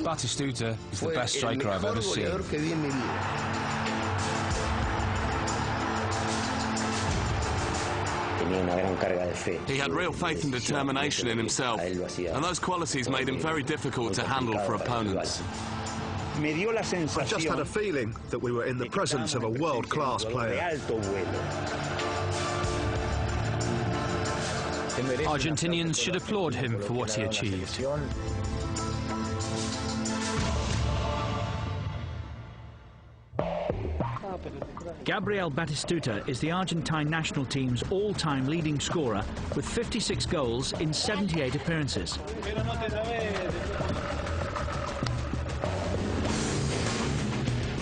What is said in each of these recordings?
Batistuta is the best striker I've ever seen. He had real faith and determination in himself, and those qualities made him very difficult to handle for opponents. I just had a feeling that we were in the presence of a world-class player. Argentinians should applaud him for what he achieved. Gabriel Batistuta is the Argentine national team's all-time leading scorer with 56 goals in 78 appearances.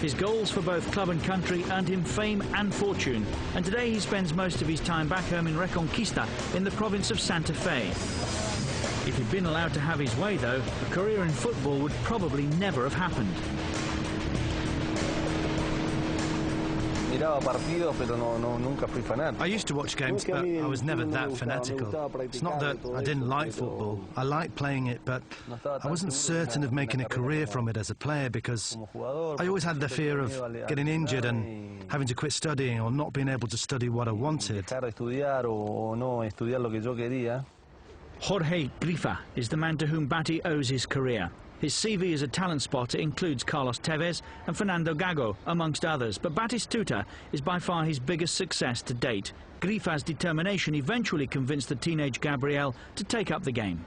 His goals for both club and country earned him fame and fortune, and today he spends most of his time back home in Reconquista in the province of Santa Fe. If he'd been allowed to have his way, though, a career in football would probably never have happened. I used to watch games, but I was never that fanatical. It's not that I didn't like football. I liked playing it, but I wasn't certain of making a career from it as a player because I always had the fear of getting injured and having to quit studying or not being able to study what I wanted. Jorge Grifa is the man to whom Bati owes his career. His CV as a talent spotter includes Carlos Tevez and Fernando Gago, amongst others, but Batistuta is by far his biggest success to date. Grifa's determination eventually convinced the teenage Gabriel to take up the game.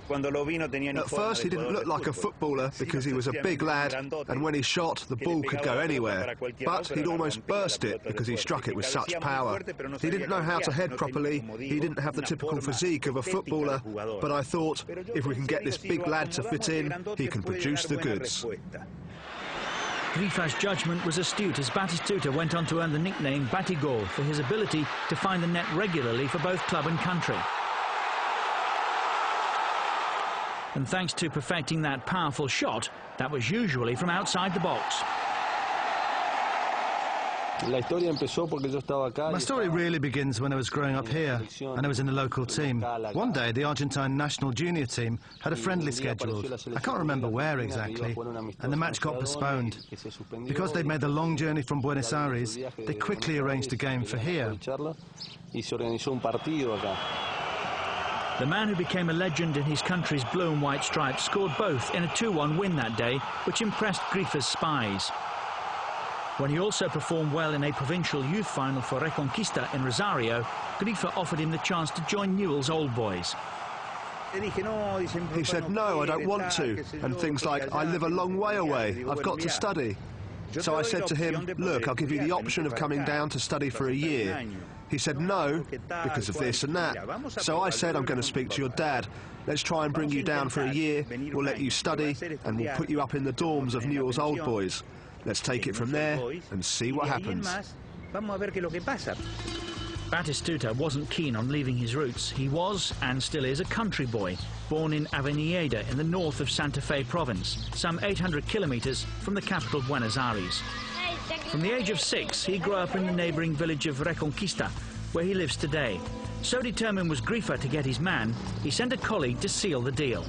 At first he didn't look like a footballer because he was a big lad, and when he shot, the ball could go anywhere. But he'd almost burst it because he struck it with such power. He didn't know how to head properly, he didn't have the typical physique of a footballer, but I thought, if we can get this big lad to fit in, he can produce the goods. Grifa's judgment was astute as Batistuta went on to earn the nickname Batigol for his ability to find the net regularly for both club and country. And thanks to perfecting that powerful shot, that was usually from outside the box. My story really begins when I was growing up here and I was in the local team. One day the Argentine national junior team had a friendly scheduled. I can't remember where exactly, and the match got postponed. Because they'd made the long journey from Buenos Aires, they quickly arranged a game for here. The man who became a legend in his country's blue and white stripes scored both in a 2-1 win that day, which impressed Grifa's spies. When he also performed well in a provincial youth final for Reconquista in Rosario, Grifa offered him the chance to join Newell's Old Boys. He said, no, I don't want to, and things like, I live a long way away, I've got to study. So I said to him, look, I'll give you the option of coming down to study for a year. He said no, because of this and that. So I said, I'm going to speak to your dad. Let's try and bring you down for a year. We'll let you study, and we'll put you up in the dorms of Newell's Old Boys. Let's take it from there and see what happens. Batistuta wasn't keen on leaving his roots. He was, and still is, a country boy, born in Avenida in the north of Santa Fe province, some 800 kilometers from the capital Buenos Aires. From the age of 6, he grew up in the neighboring village of Reconquista, where he lives today. So determined was Grifa to get his man, he sent a colleague to seal the deal.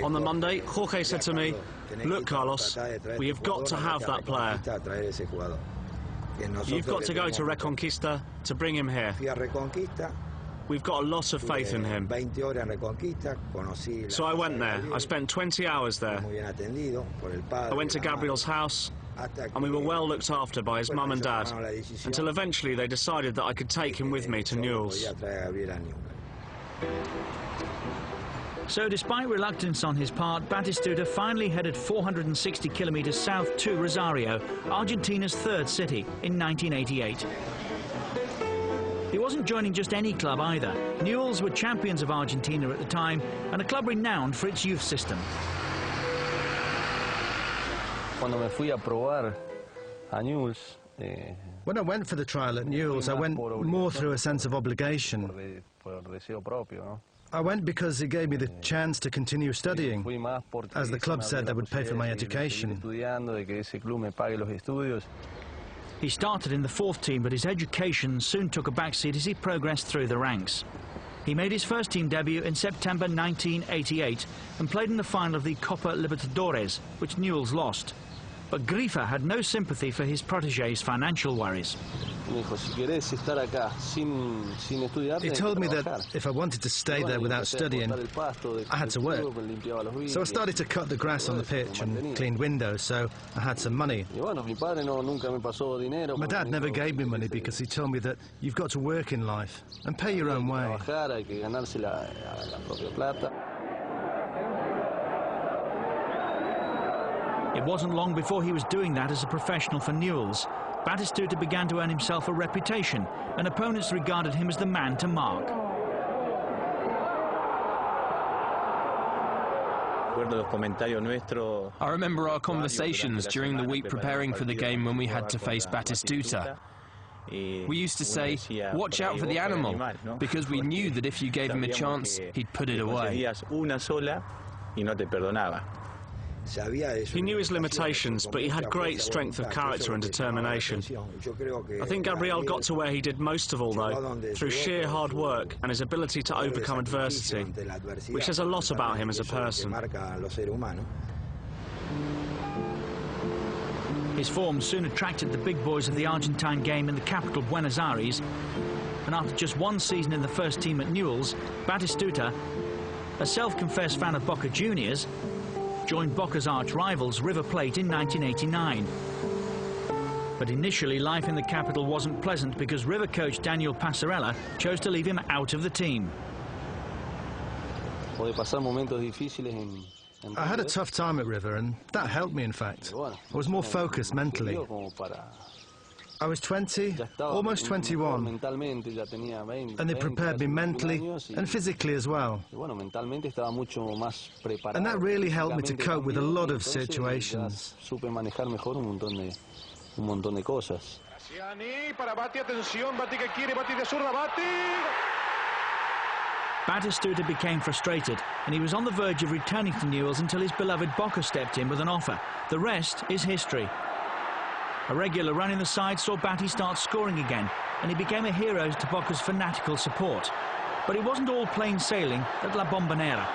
On the Monday, Jorge said to me, look, Carlos, we have got to have that player. You've got to go to Reconquista to bring him here. We've got a lot of faith in him. So I went there. I spent 20 hours there. I went to Gabriel's house, and we were well looked after by his mum and dad, until eventually they decided that I could take him with me to Newell's. So despite reluctance on his part, Batistuta finally headed 460 kilometers south to Rosario, Argentina's third city, in 1988. He wasn't joining just any club either. Newell's were champions of Argentina at the time and a club renowned for its youth system. When I went for the trial at Newell's, I went more through a sense of obligation. I went because it gave me the chance to continue studying, as the club said they would pay for my education. He started in the fourth team, but his education soon took a backseat as he progressed through the ranks. He made his first team debut in September 1988 and played in the final of the Copa Libertadores, which Newell's lost. But Griffa had no sympathy for his protégé's financial worries. He told me that if I wanted to stay there without studying, I had to work. So I started to cut the grass on the pitch and clean windows, so I had some money. My dad never gave me money because he told me that you've got to work in life and pay your own way. It wasn't long before he was doing that as a professional for Newell's. Batistuta began to earn himself a reputation, and opponents regarded him as the man to mark. I remember our conversations during the week preparing for the game when we had to face Batistuta. We used to say, watch out for the animal, because we knew that if you gave him a chance, he'd put it away. He knew his limitations, but he had great strength of character and determination. I think Gabriel got to where he did most of all, though, through sheer hard work and his ability to overcome adversity, which says a lot about him as a person. His form soon attracted the big boys of the Argentine game in the capital, Buenos Aires, and after just one season in the first team at Newell's, Batistuta, a self-confessed fan of Boca Juniors, joined Boca's arch-rivals River Plate in 1989. But initially, life in the capital wasn't pleasant because River coach Daniel Passarella chose to leave him out of the team. I had a tough time at River, and that helped me, in fact. I was more focused mentally. I was 20, almost 21, and they prepared me mentally and physically as well. And that really helped me to cope with a lot of situations. Batistuta became frustrated, and he was on the verge of returning to Newell's until his beloved Boca stepped in with an offer. The rest is history. A regular run in the side saw Bati start scoring again, and he became a hero to Boca's fanatical support. But it wasn't all plain sailing at La Bombonera.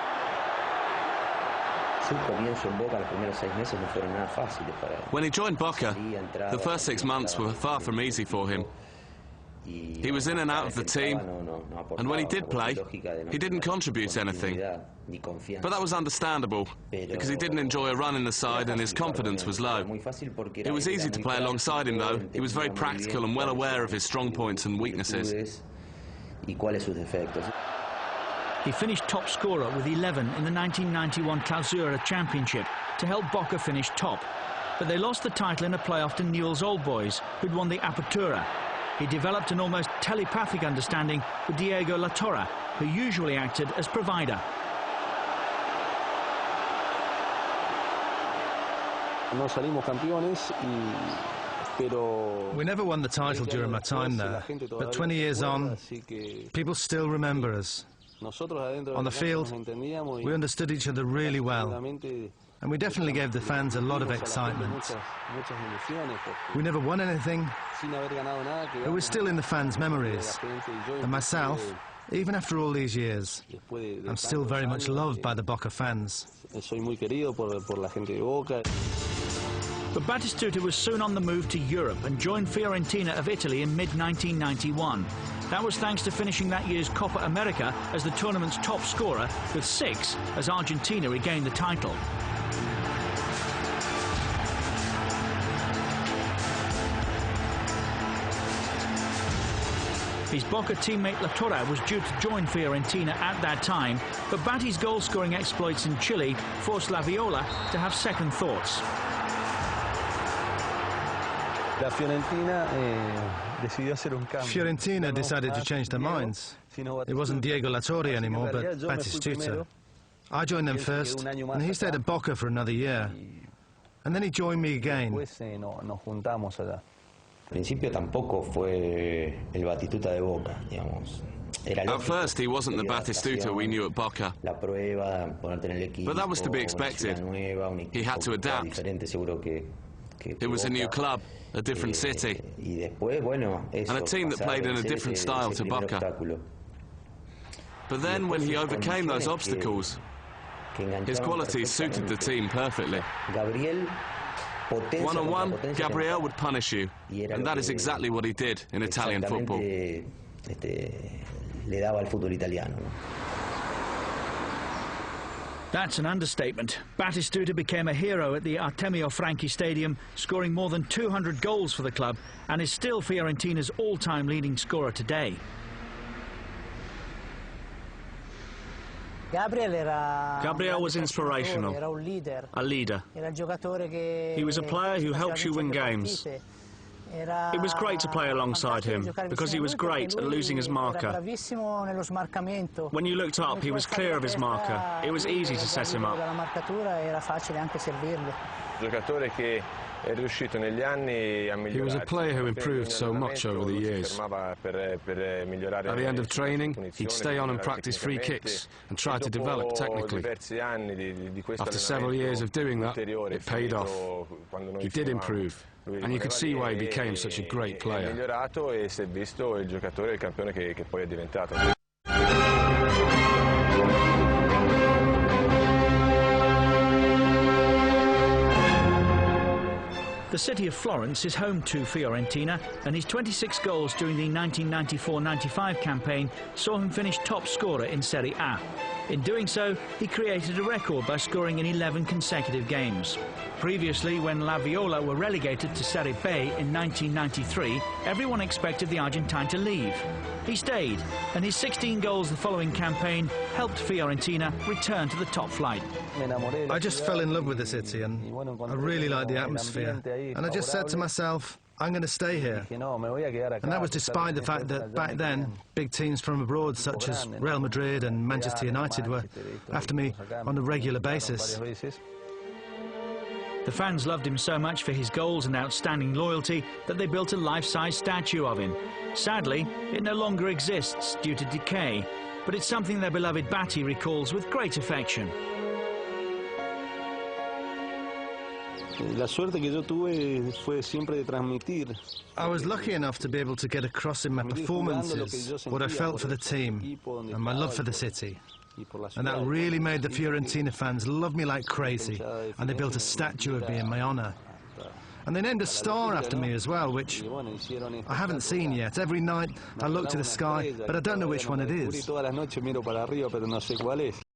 When he joined Boca, the first 6 months were far from easy for him. He was in and out of the team, and when he did play, he didn't contribute anything. But that was understandable, because he didn't enjoy a run in the side and his confidence was low. It was easy to play alongside him, though. He was very practical and well aware of his strong points and weaknesses. He finished top scorer with 11 in the 1991 Clausura Championship to help Boca finish top. But they lost the title in a playoff to Newell's Old Boys, who'd won the Apertura. He developed an almost telepathic understanding with Diego Latorre, who usually acted as provider. We never won the title during my time there, but 20 years on, people still remember us. On the field, we understood each other really well, and we definitely gave the fans a lot of excitement. We never won anything, but we're still in the fans' memories. And myself, even after all these years, I'm still very much loved by the Boca fans. But Batistuta was soon on the move to Europe and joined Fiorentina of Italy in mid-1991. That was thanks to finishing that year's Copa America as the tournament's top scorer, with 6 as Argentina regained the title. His Boca teammate Latorre was due to join Fiorentina at that time, but Bati's goal-scoring exploits in Chile forced La Viola to have second thoughts. Fiorentina decided to change their minds. It wasn't Diego Latorre anymore, but Batistuta. I joined them first, and he stayed at Boca for another year. And then he joined me again. At first, he wasn't the Batistuta we knew at Boca. But that was to be expected. He had to adapt. It was a new club, a different city, and a team that played in a different style to Boca. But then when he overcame those obstacles, his qualities suited the team perfectly. One-on-one, Gabriel would punish you, and that is exactly what he did in Italian football. That's an understatement. Batistuta became a hero at the Artemio Franchi Stadium, scoring more than 200 goals for the club, and is still Fiorentina's all-time leading scorer today. Gabriel was inspirational, a leader. He was a player who helped you win games. It was great to play alongside him, because he was great at losing his marker. When you looked up, he was clear of his marker. It was easy to set him up. He was a player who improved so much over the years. At the end of training, he'd stay on and practice free kicks and try to develop technically. After several years of doing that, it paid off. He did improve, and you could see why he became such a great player. The city of Florence is home to Fiorentina, and his 26 goals during the 1994-95 campaign saw him finish top scorer in Serie A. In doing so, he created a record by scoring in 11 consecutive games. Previously, when La Viola were relegated to Serie B in 1993, everyone expected the Argentine to leave. He stayed, and his 16 goals the following campaign helped Fiorentina return to the top flight. I just fell in love with the city, and I really liked the atmosphere. And I just said to myself, I'm going to stay here. And that was despite the fact that back then, big teams from abroad such as Real Madrid and Manchester United were after me on a regular basis. The fans loved him so much for his goals and outstanding loyalty that they built a life-size statue of him. Sadly, it no longer exists due to decay, but it's something their beloved Bati recalls with great affection. I was lucky enough to be able to get across in my performances what I felt for the team and my love for the city. And that really made the Fiorentina fans love me like crazy, and they built a statue of me in my honour. And they named a star after me as well, which I haven't seen yet. Every night I look to the sky, but I don't know which one it is.